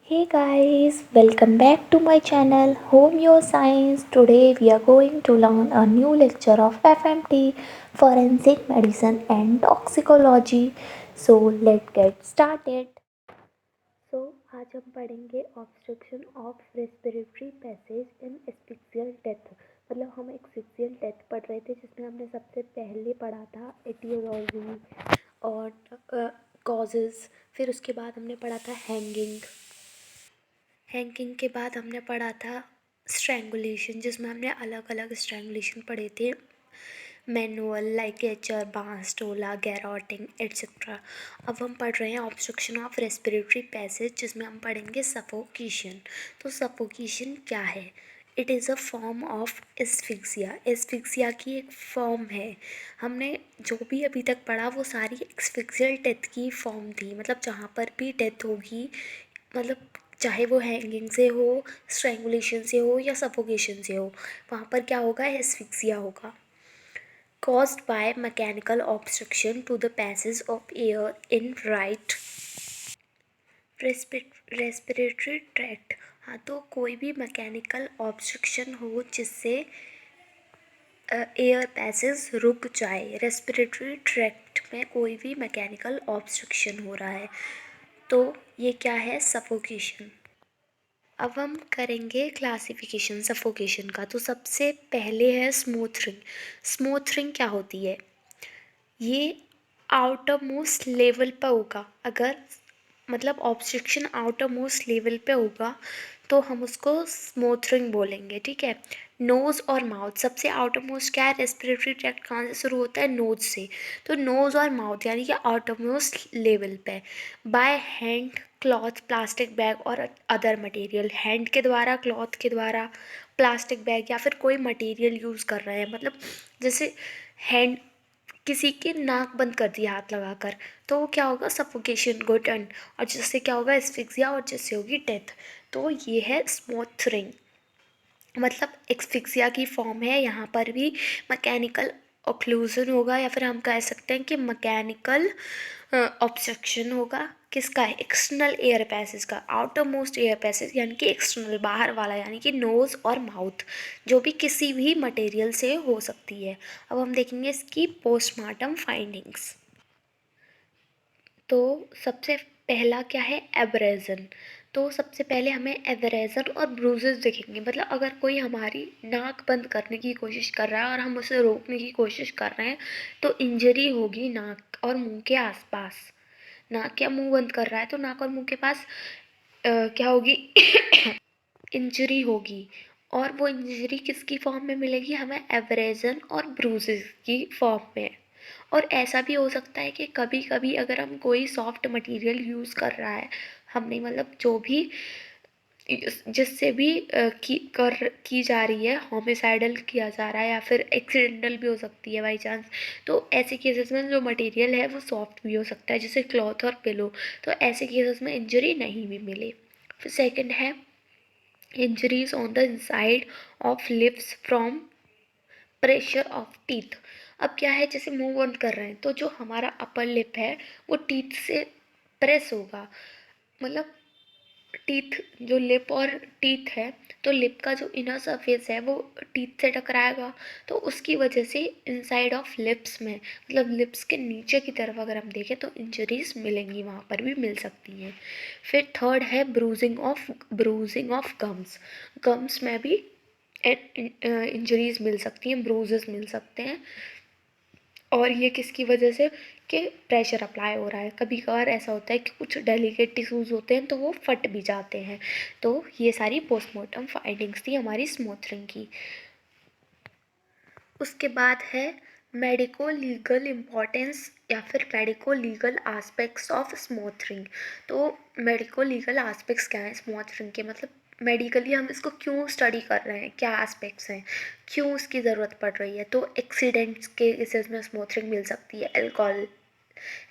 Hey guys, welcome back to my channel Home Your Science. Today we are going to learn a new lecture of FMT, Forensic Medicine and Toxicology. So let's get started. So आज हम पढ़ेंगे obstruction of respiratory passage in asphyxial death. मतलब हम asphyxial death पढ़ रहे थे जिसमें हमने सबसे पहले पढ़ा था एटियोलॉजी और कॉजेज। फिर उसके बाद हमने पढ़ा था हैंगिंग के बाद हमने पढ़ा था स्ट्रैंगुलेशन, जिसमें हमने अलग अलग स्ट्रैंगुलेशन पढ़े थे, मैनुअल, लाइकेचर, बांस, टोला, गैरोटिंग एट्सेट्रा। अब हम पढ़ रहे हैं ऑब्स्ट्रक्शन ऑफ रेस्पिरेटरी पैसेज, जिसमें हम पढ़ेंगे सफोकेशन। तो सफोकेशन क्या है? It is a form of asphyxia. Asphyxia की एक फॉर्म है। हमने जो भी अभी तक पढ़ा वो सारी एस्फिक्सियल डेथ की फॉर्म थी। मतलब जहाँ पर भी डेथ होगी, मतलब चाहे वो हैंगिंग से हो, स्ट्रैंगुलेशन से हो या सफोकेशन से हो, वहाँ पर क्या होगा? एस्फिक्सिया होगा। caused by mechanical obstruction to the passage of air in right respiratory tract। हाँ, तो कोई भी मैकेनिकल ऑब्स्ट्रक्शन हो जिससे एयर पैसेज रुक जाए। रेस्पिरेटरी ट्रैक्ट में कोई भी मैकेनिकल ऑब्स्ट्रक्शन हो रहा है तो ये क्या है? सफोकेशन। अब हम करेंगे क्लासिफिकेशन सफोकेशन का। तो सबसे पहले है स्मूथरिंग। स्मूथरिंग क्या होती है? ये आउटर मोस्ट लेवल पे होगा। अगर मतलब ऑब्स्ट्रक्शन आउटर मोस्ट लेवल पे होगा तो हम उसको स्मूथरिंग बोलेंगे, ठीक है। नोज़ और माउथ, सबसे आउटर मोस्ट क्या है? रेस्पिरेटरी ट्रैक्ट कहाँ से शुरू होता है? नोज से। तो नोज़ और माउथ यानी कि आउटर मोस्ट लेवल पे। By hand, cloth, plastic bag और अदर मटेरियल। हैंड के द्वारा, क्लॉथ के द्वारा, प्लास्टिक बैग या फिर कोई मटेरियल यूज़ कर रहे हैं। मतलब जैसे हैंड, किसी की नाक बंद कर दी हाथ लगाकर, तो वो क्या होगा? सफोकेशन, घुटन। और जिससे क्या होगा? एस्फिक्सिया, और जिससे होगी डेथ। तो ये है स्मूथरिंग। मतलब एक्सफिक्सिया की फॉर्म है। यहाँ पर भी मैकेनिकल ऑक्लूजन होगा, या फिर हम कह सकते हैं कि मैकेनिकल ऑब्स्ट्रक्शन होगा। किसका? एक्सटर्नल एयर पैसेज का। आउटर मोस्ट एयर पैसेज यानी कि एक्सटर्नल, बाहर वाला, यानी कि नोज़ और माउथ, जो भी किसी भी मटेरियल से हो सकती है। अब हम देखेंगे इसकी पोस्टमार्टम फाइंडिंग्स। तो सबसे पहला क्या है? एब्रेजन। तो सबसे पहले हमें एब्रेजन और ब्रूजेस दिखेंगे। मतलब अगर कोई हमारी नाक बंद करने की कोशिश कर रहा है और हम उसे रोकने की कोशिश कर रहे हैं तो इंजरी होगी नाक और मुंह के आसपास। नाक या मुंह बंद कर रहा है तो नाक और मुंह के पास क्या होगी? इंजरी होगी। और वो इंजरी किसकी फॉर्म में मिलेगी हमें? एब्रेजन और ब्रूजेस की फॉर्म में। और ऐसा भी हो सकता है कि कभी कभी अगर हम कोई सॉफ्ट मटेरियल यूज़ कर रहा है, हमने मतलब जो भी जिससे भी की जा रही है, होमिसाइडल किया जा रहा है या फिर एक्सीडेंटल भी हो सकती है बाई चांस। तो ऐसे केसेस में जो मटेरियल है वो सॉफ्ट भी हो सकता है, जैसे क्लॉथ और पिलो। तो ऐसे केसेस में इंजरी नहीं भी मिले। फिर सेकंड है injuries on the inside of lips from pressure of teeth. अब क्या है? जैसे मुंह बंद कर रहे हैं तो जो हमारा अपर लिप है वो टीथ से प्रेस होगा। मतलब टीथ, जो लिप और टीथ है, तो लिप का जो इनर सरफेस है वो टीथ से टकराएगा। तो उसकी वजह से इनसाइड ऑफ लिप्स में, मतलब लिप्स के नीचे की तरफ अगर हम देखें तो इंजरीज मिलेंगी, वहाँ पर भी मिल सकती हैं। फिर थर्ड है ब्रूजिंग ऑफ गम्स। गम्स में भी इंजरीज मिल सकती हैं, ब्रूजेस मिल सकते हैं। और ये किसकी वजह से? कि प्रेशर अप्लाई हो रहा है। कभी कभार ऐसा होता है कि कुछ डेलिकेट टिश्यूज़ होते हैं तो वो फट भी जाते हैं। तो ये सारी पोस्टमार्टम फाइंडिंग्स थी हमारी स्मूथरिंग की। उसके बाद है मेडिको लीगल इम्पॉर्टेंस या फिर medico legal aspects of smothering. तो मेडिको लीगल आस्पेक्ट्स क्या हैं स्मूथरिंग के? मतलब मेडिकली हम इसको क्यों स्टडी कर रहे हैं, क्या एस्पेक्ट्स हैं, क्यों उसकी ज़रूरत पड़ रही है। तो एक्सीडेंट्स के केसेस में स्मूथरिंग मिल सकती है,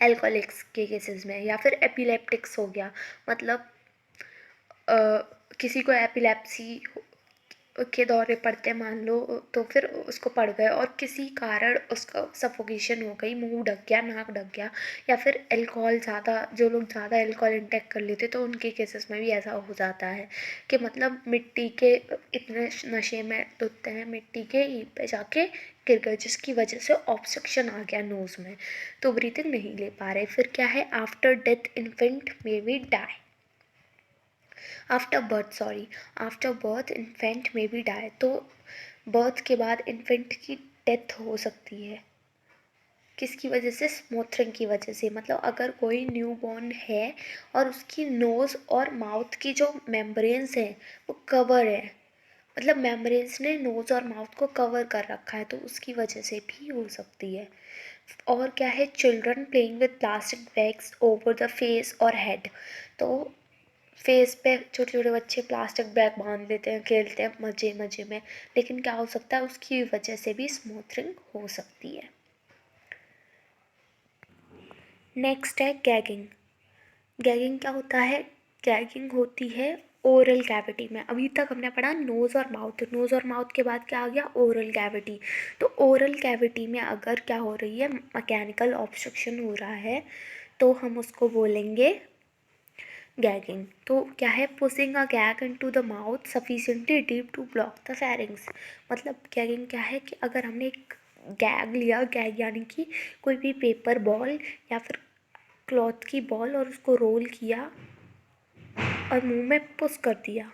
एल्कोहलिक्स के केसेस में, या फिर एपिलेप्टिक्स हो गया। मतलब किसी को एपिलेप्सी के दौरे पड़ते हैं मान लो, तो फिर उसको पड़ गए और किसी कारण उसका सफोकेशन हो गई, मुंह ढक गया, नाक ढक गया, या फिर अल्कोहल ज़्यादा, जो लोग ज़्यादा अल्कोहल इंटेक कर लेते तो उनके केसेस में भी ऐसा हो जाता है कि मतलब मिट्टी के इतने नशे में धुतते हैं, मिट्टी के पे जाके गिर गए, जिसकी वजह से ऑब्स्ट्रक्शन आ गया नोज़ में, तो ब्रीथिंग नहीं ले पा रहे। फिर क्या है, after death infant may be die, after birth, sorry, after birth infant में भी डाई, तो बर्थ के बाद इन्फेंट की डेथ हो सकती है। किसकी वजह से, स्मोथरिंग की वजह से। मतलब अगर कोई न्यू बॉर्न है और उसकी नोज़ और माउथ की जो मेम्ब्रेन्स हैं वो कवर है, मतलब मेम्ब्रेन्स ने नोज़ और माउथ को कवर कर रखा है, तो उसकी वजह से भी हो सकती है। और क्या है, children playing with plastic bags over the face और हेड, तो फेस पे छोटे छोटे बच्चे प्लास्टिक बैग बांध लेते हैं, खेलते हैं मज़े मज़े में, लेकिन क्या हो सकता है, उसकी वजह से भी स्मूथरिंग हो सकती है। नेक्स्ट है गैगिंग। गैगिंग क्या होता है, गैगिंग होती है ओरल कैविटी में। अभी तक हमने पढ़ा नोज़ और माउथ, नोज़ और माउथ के बाद क्या आ गया, ओरल कैविटी। तो ओरल कैविटी में अगर क्या हो रही है, मैकेनिकल ऑब्स्ट्रक्शन हो रहा है, तो हम उसको बोलेंगे गैगिंग। तो क्या है, pushing a gag into the mouth sufficiently deep to block the pharynx. मतलब गैगिंग क्या है कि अगर हमने एक गैग लिया, गैग यानी कि कोई भी पेपर बॉल या फिर क्लॉथ की बॉल, और उसको रोल किया और मुंह में पुश कर दिया,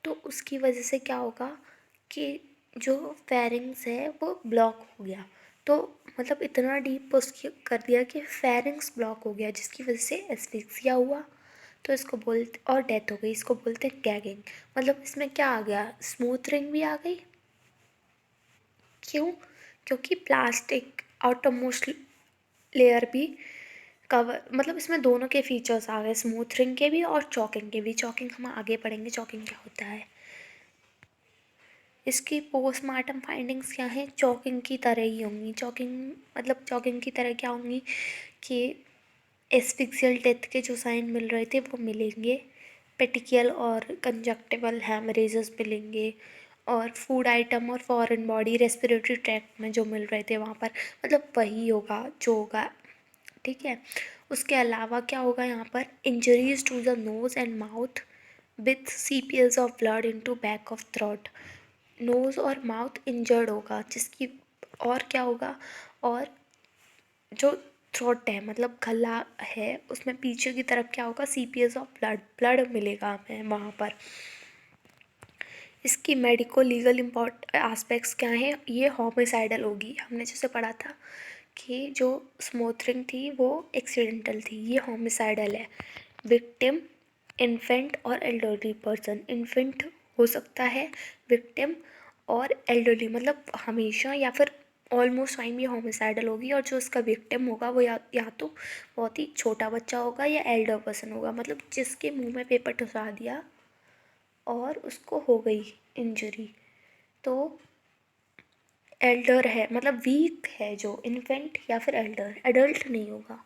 तो उसकी वजह से क्या होगा कि जो फेरिंग्स है वो ब्लॉक हो गया। तो मतलब इतना डीप पुश कर दिया कि फेरिंग्स ब्लॉक हो गया, जिसकी वजह से एस्फिक्सिया हुआ, तो इसको बोलते, और डेथ हो गई, इसको बोलते हैं गैगिंग। मतलब इसमें क्या आ गया, स्मूथरिंग भी आ गई। क्यों, क्योंकि प्लास्टिक आउटरमोस्ट लेयर भी कवर, मतलब इसमें दोनों के फीचर्स आ गए, स्मूथरिंग के भी और चॉकिंग के भी। चॉकिंग हम आगे पढ़ेंगे, चॉकिंग क्या होता है। इसकी पोस्टमार्टम फाइंडिंग्स क्या हैं, चॉकिंग की तरह ही होंगी। चॉकिंग मतलब चॉकिंग की तरह क्या होंगी कि एस्फिक्सियल डेथ के जो साइन मिल रहे थे वो मिलेंगे, पेटिकियल और कंजक्टिवल हैमरेजेस मिलेंगे, और फूड आइटम और फॉरेन बॉडी रेस्पिरेटरी ट्रैक्ट में जो मिल रहे थे वहाँ पर, मतलब वही होगा जो होगा, ठीक है। उसके अलावा क्या होगा, यहाँ पर injuries to the nose and mouth with spills of blood into back of throat. Nose और माउथ इंजर्ड होगा, जिसकी, और क्या होगा, और जो थ्रोट है मतलब गला है, उसमें पीछे की तरफ क्या होगा, सीपीएस ऑफ ब्लड, ब्लड मिलेगा हमें वहाँ पर। इसकी मेडिको लीगल इम्पोर्ट एस्पेक्ट्स क्या हैं, ये होमिसाइडल होगी। हमने जैसे पढ़ा था कि जो स्मोथरिंग थी वो एक्सीडेंटल थी, ये होमिसाइडल है। विक्टिम इन्फेंट और एल्डरली पर्सन, इन्फेंट हो सकता है, विक्टिम और एल्डरली, मतलब हमेशा या फिर ऑलमोस्ट टाइम ये होमिसाइडल होगी, और जो उसका विक्टिम होगा वो या तो बहुत ही छोटा बच्चा होगा या एल्डर पर्सन होगा, मतलब जिसके मुंह में पेपर ठुसा दिया और उसको हो गई इंजरी, तो एल्डर है, मतलब वीक है जो इन्फेंट या फिर एल्डर, एडल्ट नहीं होगा।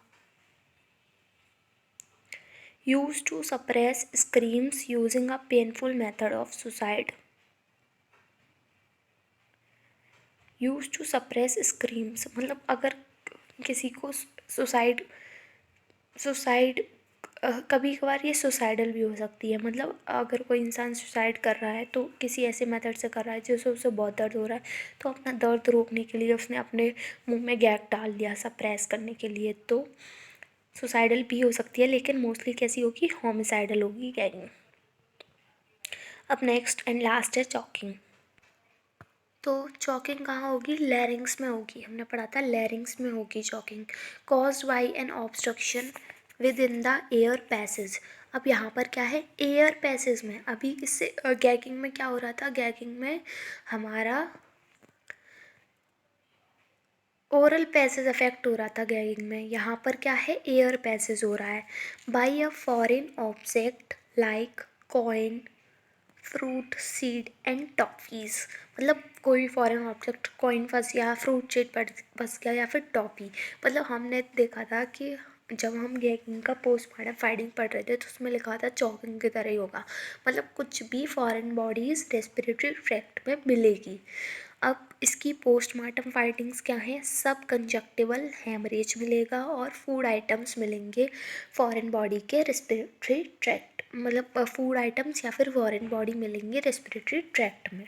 Used to suppress screams using a painful method of suicide. Used to suppress screams मतलब अगर किसी को सुसाइड, सुसाइड कभी कभार ये सुसाइडल भी हो सकती है। मतलब अगर कोई इंसान सुसाइड कर रहा है तो किसी ऐसे मेथड से कर रहा है जिससे उसे बहुत दर्द हो रहा है, तो अपना दर्द रोकने के लिए उसने अपने मुंह में गैग डाल दिया सप्रेस करने के लिए, तो सुसाइडल भी हो सकती है, लेकिन मोस्टली कैसी होगी, होमिसाइडल होगी गैगिंग। अब नेक्स्ट एंड लास्ट है चॉकिंग। तो चॉकिंग कहाँ होगी, लैरिंग्स में होगी। हमने पढ़ा था लैरिंग्स में होगी choking, caused by an obstruction within the air passage. अब यहाँ पर क्या है, एयर पैसेज में। अभी इससे गैगिंग में क्या हो रहा था, गैगिंग में हमारा ओरल पैसेज अफेक्ट हो रहा था गैगिंग में, यहाँ पर क्या है, एयर पैसेज हो रहा है। By a foreign object like coin, fruit seed and toffees. मतलब कोई फॉरेन ऑब्जेक्ट, कॉइन फंस गया, फ्रूट सीड फंस गया, या फिर टॉफ़ी। मतलब हमने देखा था कि जब हम गैगिंग का पोस्टमार्टम फाइंडिंग पढ़ रहे थे तो उसमें लिखा था चॉकिंग की तरह ही होगा, मतलब कुछ भी फॉरेन बॉडीज़ रेस्पिरेटरी ट्रैक्ट में मिलेगी। अब इसकी पोस्टमार्टम फाइंडिंग्स क्या हैं? सब कंजक्टिवल हेमरेज मिलेगा और फूड आइटम्स मिलेंगे फॉरेन बॉडी के रेस्पिरेटरी ट्रैक्ट, मतलब फूड आइटम्स या फिर फॉरेन बॉडी मिलेंगे रेस्पिरेटरी ट्रैक्ट में।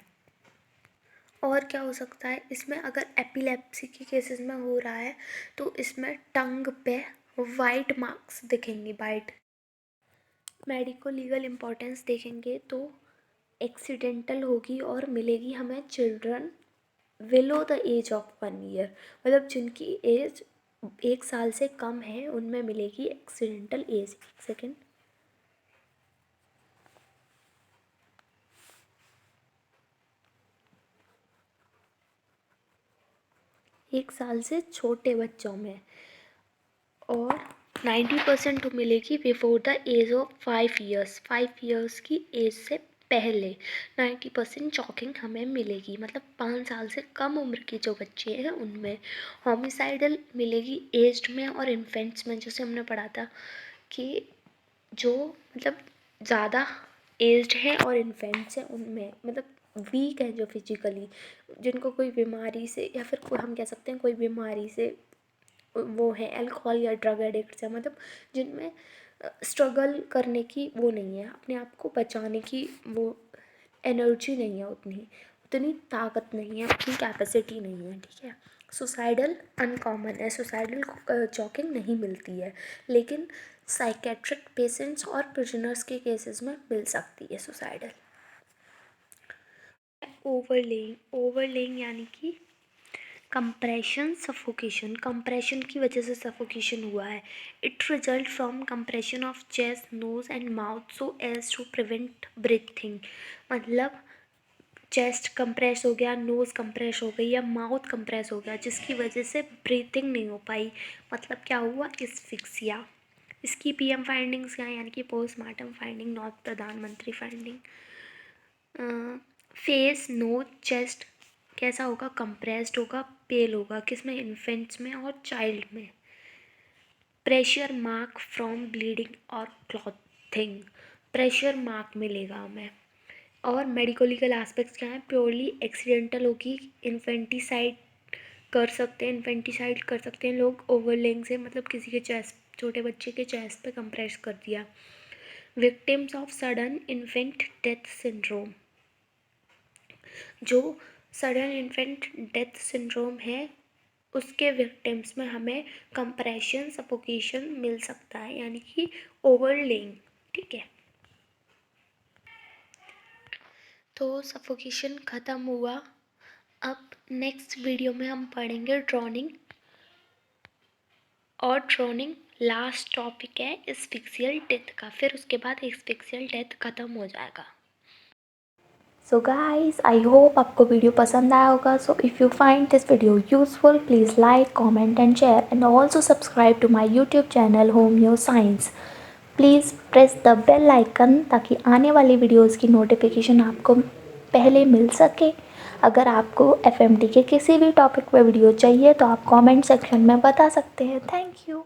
और क्या हो सकता है इसमें? अगर एपिलेप्सी के केसेस में हो रहा है तो इसमें टंग पे वाइट मार्क्स दिखेंगे, वाइट। मेडिको लीगल इम्पोर्टेंस देखेंगे तो एक्सीडेंटल होगी और मिलेगी हमें children below the age of 1 year, मतलब जिनकी एज 1 साल से कम है उनमें मिलेगी एक्सीडेंटल एज। सेकेंड, 1 साल से छोटे बच्चों में। और 90% तो मिलेगी before the age of 5 years, 5 years की एज से पहले 90% चॉकिंग हमें मिलेगी, मतलब 5 साल से कम उम्र के जो बच्चे हैं उनमें। होमिसाइडल मिलेगी एज्ड में और इन्फेंट्स में, जैसे हमने पढ़ा था कि जो मतलब ज़्यादा एज्ड हैं और इन्फेंट्स हैं उनमें, मतलब वीक हैं जो फिजिकली, जिनको कोई बीमारी से या फिर कोई हम कह सकते हैं कोई बीमारी से वो है, अल्कोहल या ड्रग एडिक्ट्स है, मतलब जिनमें स्ट्रगल करने की वो नहीं है, अपने आप को बचाने की वो एनर्जी नहीं है, उतनी ताकत नहीं है, उतनी कैपेसिटी नहीं है, ठीक है। सुसाइडल अनकॉमन है, सुसाइडल चॉकिंग नहीं मिलती है, लेकिन साइकेट्रिक पेशेंट्स और प्रिजनर्स के केसेस में मिल सकती है सुसाइडल। ओवरलेइंग यानी कि कंप्रेशन सफोकेशन, कंप्रेशन की वजह से सफोकेशन हुआ है। It result from compression of chest, nose and mouth so as to prevent breathing, मतलब चेस्ट कंप्रेस हो गया, नोज़ कंप्रेस हो गई या माउथ कंप्रेस हो गया जिसकी वजह से ब्रीथिंग नहीं हो पाई, मतलब क्या हुआ? एस्फिक्सिया। इसकी पीएम फाइंडिंग्स क्या है, यानी कि पोस्टमार्टम फाइंडिंग, नॉट प्रधानमंत्री फाइंडिंग। फेस, नोज, चेस्ट कैसा होगा? कंप्रेस्ड होगा, पेल होगा, किसमें? इन्फेंट्स में और चाइल्ड में। प्रेशर मार्क फ्रॉम ब्लीडिंग और क्लॉथिंग, प्रेशर मार्क मिलेगा हमें। और मेडिको लीगल एस्पेक्ट्स क्या हैं? प्योरली एक्सीडेंटल होगी, इन्फेंटिसाइड कर सकते हैं, इन्फेंटिसाइड कर सकते हैं लोग ओवरलेइंग से, मतलब किसी के चेस्ट, छोटे बच्चे के चेस्ट पे कंप्रेस कर दिया। Victims of sudden infant death syndrome, जो सडन इन्फेंट डेथ सिंड्रोम है उसके विक्टिम्स में हमें कंप्रेशन सफोकेशन मिल सकता है, यानी कि ओवरलेइंग, ठीक है। तो सफोकेशन ख़त्म हुआ। अब नेक्स्ट वीडियो में हम पढ़ेंगे ड्रॉनिंग, और ड्रॉनिंग लास्ट टॉपिक है एस्फिक्सियल डेथ का, फिर उसके बाद एस्फिक्सियल डेथ ख़त्म हो जाएगा। सो गाइस, आई होप आपको वीडियो पसंद आया होगा। So if you find this video useful, please like, comment and share, and also subscribe to my YouTube channel Homeo Science. Please press the bell icon ताकि आने वाली videos की notification आपको पहले मिल सके। अगर आपको एफएमडी के किसी भी टॉपिक पर वीडियो चाहिए तो आप कमेंट सेक्शन में बता सकते हैं। Thank you.